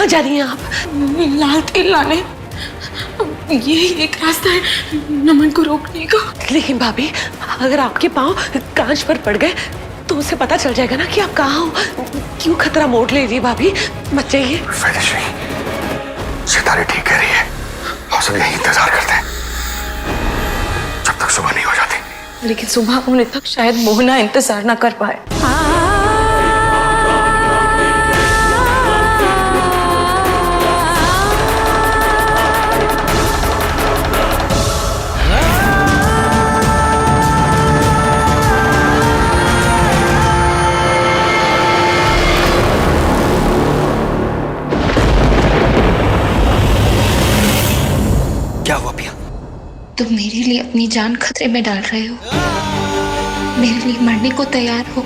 कहाँ जा रही हैं आप? लाल तेल लाने। ये एक रास्ता है नमन को रोकने का। लेकिन भाभी, अगर आपके पाँव कांच पर पड़ गए तो उसे पता चल जाएगा ना कि आप कहाँ हो। क्यों खतरा मोड़ ले रही है भाभी? मत जाइए। सितारे ठीक कह रही है, हम सब यही इंतजार करते हैं जब तक सुबह नहीं हो जाती। लेकिन सुबह होने तक शायद मोहना इंतजार ना कर पाए। क्या हुआ पिया? तुम मेरे लिए अपनी जान खतरे में डाल रहे हो, मेरे लिए मरने को तैयार हो।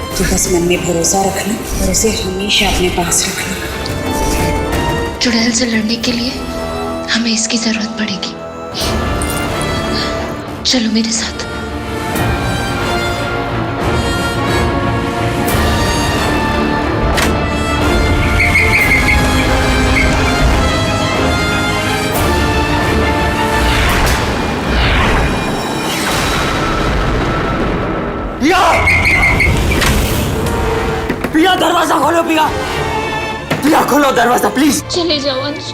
तो बस मन में भरोसा रखना और उसे हमेशा अपने पास रखना। चुड़ैल से लड़ने के लिए हमें इसकी जरूरत पड़ेगी। चलो मेरे साथ। पिया दरवाजा खोलो। पिया पिया खोलो दरवाजा प्लीज। चले जाओ अंश,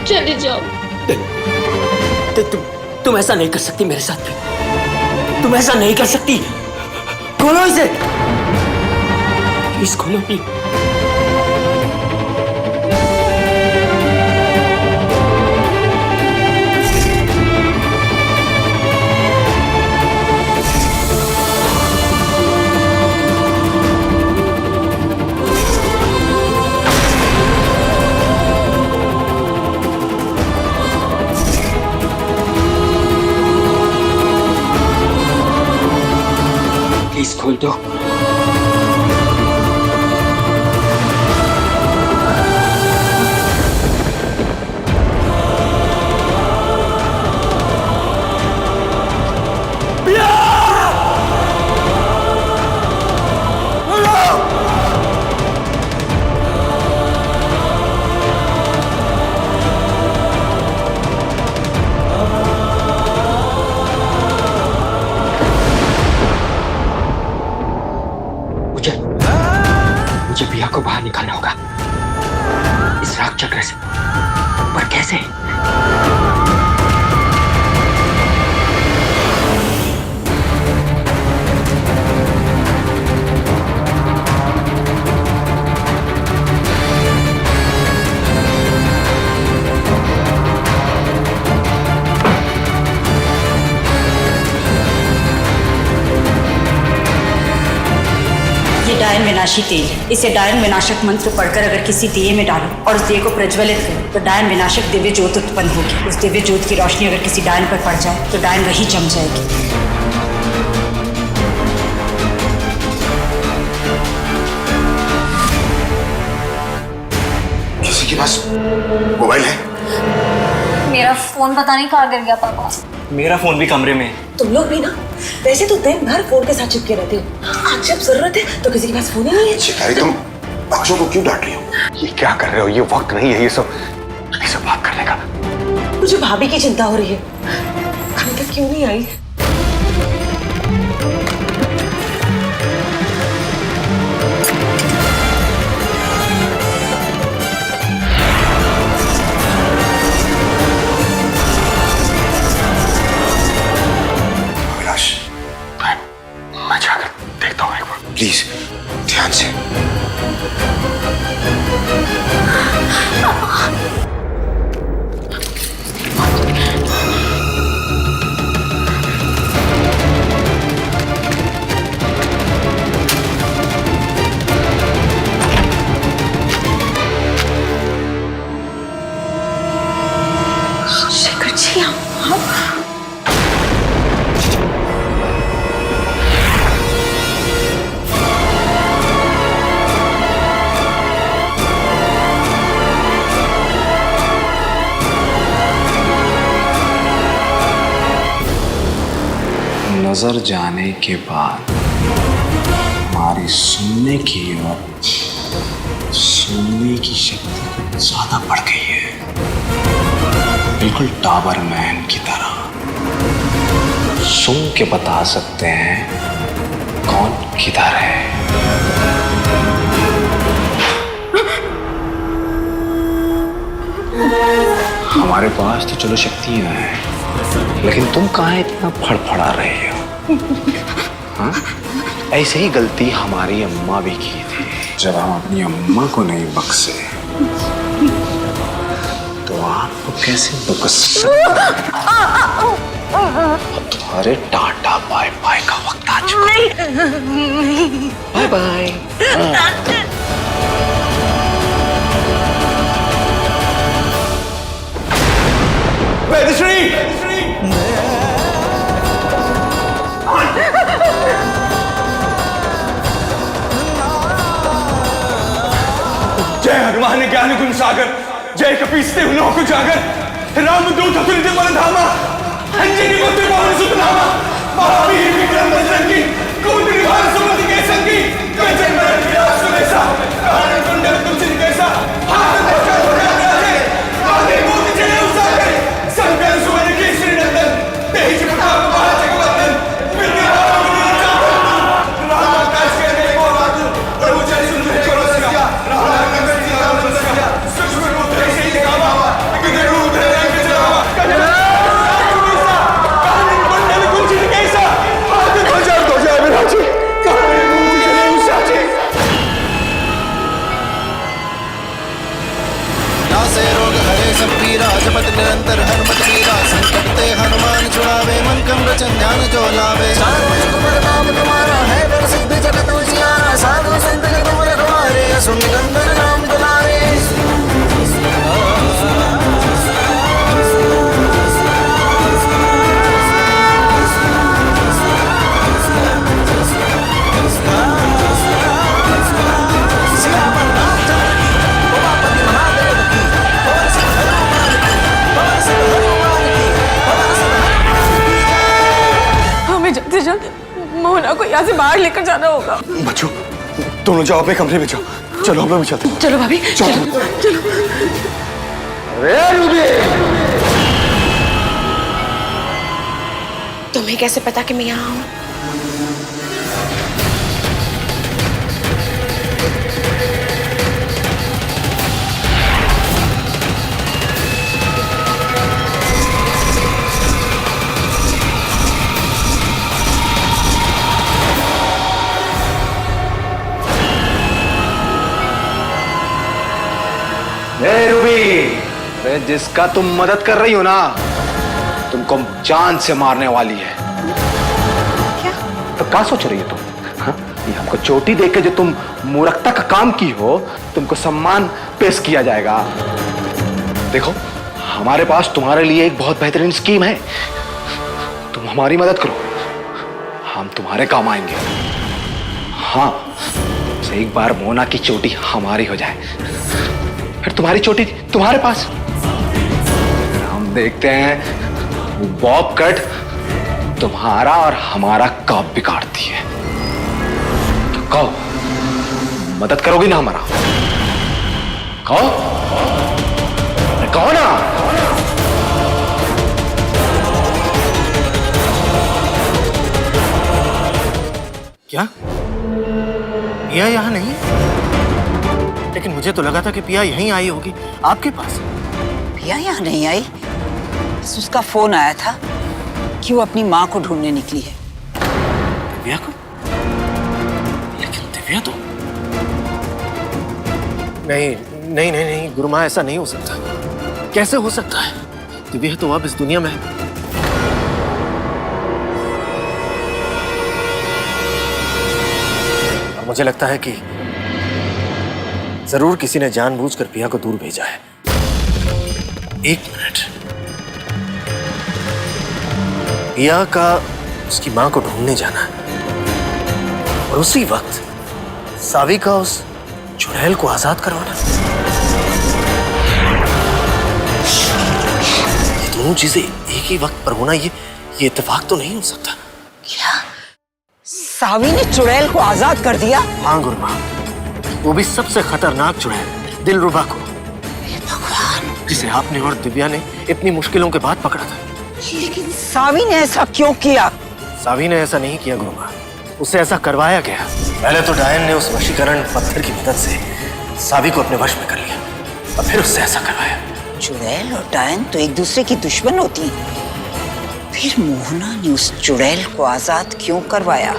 चले जाओ। तुम ऐसा नहीं कर सकती मेरे साथ भी। तुम ऐसा नहीं कर सकती। खोलो इसे प्लीज, खोलो प्लीज। प्लीज खोल दो। मुझे पिया को बाहर निकालना होगा इस राग चक्र से, पर कैसे? डायन विनाशी तेल है। इसे डायन विनाशक मंत्र पढ़कर अगर किसी दिए में डालो और उस दिए को प्रज्वलित करो तो डायन विनाशक दिव्य ज्योत उत्पन्न होगी। उस दिव्य ज्योत की रोशनी अगर किसी डायन पर पड़ जाए तो डायन वही जम जाएगी। किसी के पास मोबाइल है? मेरा फोन पता नहीं कहाँ गिर गया पापा। मेरा फोन भी कमरे में है। तुम लोग भी ना वैसे तो दिन भर फोन के साथ चिपके रहते हो, आज जब जरूरत है तो किसी के पास फोन ही नहीं है। शिकारी, तुम बच्चों को क्यों डांट रही हो? ये क्या कर रहे हो? ये वक्त नहीं है ये सब बात करने का। मुझे भाभी की चिंता हो रही है, अभी तक क्यों नहीं आई? मैं जाकर देखता हूँ एक बार, प्लीज ध्यान से। नजर जाने के बाद हमारी सुनने की शक्ति कुछ ज्यादा बढ़ गई है, बिल्कुल डॉबरमैन की तरह। सुन के बता सकते हैं कौन किधर है। हमारे पास तो चलो शक्तियां हैं, लेकिन तुम कहाँ इतना फड़फड़ा रहे हो? हाँ? ऐसे ही गलती हमारी अम्मा भी की थी। जब हम अपनी अम्मा को नहीं बख्शे तो आपको कैसे बख्श सकते हैं? तुम्हारे टाटा बाय बाय का वक्त आ चुका है। Bye bye. जय हनुमान ज्ञान गुण सागर, जय कपीसते हुनों को जागर, रामदूत अतुलित बल धामा, अंजनी पुत्र पवन सुत नामा, महावीर विक्रम बजरंगी, कुंड निवार सुमति के संगी, गजन बरन विराज सुबेसा, कानन कुंडल कुंचित कैसा, हाथ धनुष ध्वजा विराजे, आगे मूर्ति जय उसारे, संकर सुवन केसरी नंदन, तेज प्रताप महाजगवंदन, विद्याधर गुणी चातुर, राम काज करने को आतुर, प्रभु चरण सुनने को रसिया, राम नगर सीता रसिया, सूक्ष्म रूप धरि दिखावा, विकट रूप धरि रंग जरावा, कानन कुंडल कुंचित कैसा, हाथ ध्वजा विराजे, कानन मूर्ति जय उसारे। नासे रोग हरे सब पीरा, जपत निरंतर हनुमत वीरा, संकट ते हनुमान छुड़ावे, मन क्रम वचन ध्यान जो लावे। नाम तुम्हारा है बड़ सिद्धि जगत उजियारा, साधु संत के तुम रखवारे, असुर निकंदन नाम दुलारे। हमें जल्द से जल्द मोहना को यहाँ से बाहर लेकर जाना होगा। बच्चों, दोनों जाओ अपने कमरे में जाओ। चलो हम लोग भी चलते हैं। चलो भाभी, चलो चलो। तुम्हें कैसे पता कि मैं यहाँ हूँ? रूबी, जिसका तुम मदद कर रही हो ना, तुमको जान से मारने वाली है। क्या? तो क्या सोच रही हो तुम? हाँ? ये हमको चोटी देके जो तुम मूर्खता का काम की हो, तुमको सम्मान पेश किया जाएगा। देखो, हमारे पास तुम्हारे लिए एक बहुत बेहतरीन स्कीम है। तुम हमारी मदद करो, हम तुम्हारे काम आएंगे। हाँ, एक बार मोना की चोटी हमारी हो जाए, फिर तुम्हारी चोटी तुम्हारे पास। हम देखते हैं वो बॉब कट तुम्हारा और हमारा कब बिगाड़ती है। तो कहो, मदद करोगी ना हमारा? कहो, कहो ना। क्या पिया यहाँ नहीं है? लेकिन मुझे तो लगा था कि पिया यहीं आई होगी आपके पास। पिया यहाँ नहीं आई, बस उसका फोन आया था कि वो अपनी माँ को ढूंढने निकली है। दिव्या को? लेकिन दिव्या तो नहीं गुरु माँ, ऐसा नहीं हो सकता। कैसे हो सकता है? दिव्या तो अब इस दुनिया में है। और मुझे लगता है कि जरूर किसी ने जानबूझकर पिया को दूर भेजा है। एक मिनट, पिया का उसकी मां को ढूंढने जाना है और उसी वक्त सावी का उस चुड़ैल को आजाद करवाना। ये दोनों चीजें एक ही वक्त पर होना, ये इत्तेफाक तो नहीं हो सकता। क्या सावी ने चुड़ैल को आजाद कर दिया? हाँ गुरुमा, वो भी सबसे खतरनाक चुड़ैल दिलरुबा को, भगवान, जिसे आपने और दिव्या ने इतनी मुश्किलों के बाद पकड़ा था। लेकिन सावी ने ऐसा क्यों किया? सावी ने ऐसा नहीं किया गुरुमा, उसे ऐसा करवाया गया। पहले तो डायन ने उस वशीकरण पत्थर की मदद से सावी को अपने वश में कर लिया और फिर उससे ऐसा करवाया। चुड़ैल और डायन तो एक दूसरे की दुश्मन होती हैं। फिर मोहना ने उस चुड़ैल को आजाद क्यों करवाया?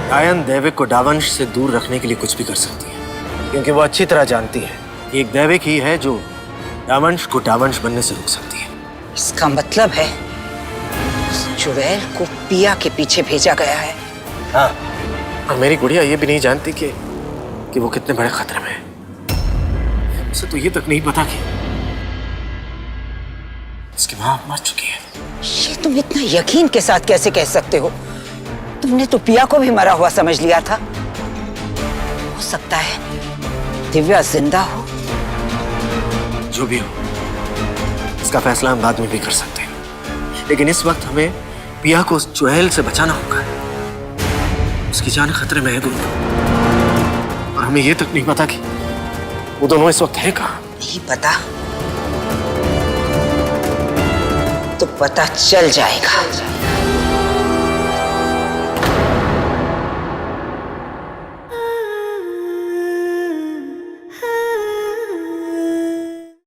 डायन दैविक को डावंश से दूर रखने के लिए कुछ भी कर सकती है, क्योंकि वो अच्छी तरह जानती है कि एक दैविक ही है जो डावंश को डावंश बनने से रोक सकती है। इसका मतलब है उस चुड़ैल को पिया के पीछे भेजा गया है। हाँ, और मेरी गुड़िया ये भी नहीं जानती कि वो कितने बड़े खतरे में है। उसे तो ये तक नहीं पता कि उसकी माँ मर चुकी है। ये तुम इतना यकीन के साथ कैसे कह सकते हो? तुमने तो पिया को भी मरा हुआ समझ लिया था। हो सकता है दिव्या जिंदा हो। जो भी हो, इसका फैसला हम बाद में भी कर सकते हैं, लेकिन इस वक्त हमें पिया को उस चुड़ैल से बचाना होगा। उसकी जान खतरे में है गुरु, और हमें ये तक नहीं पता कि वो दोनों इस वक्त है कहाँ। नहीं पता तो पता चल जाएगा।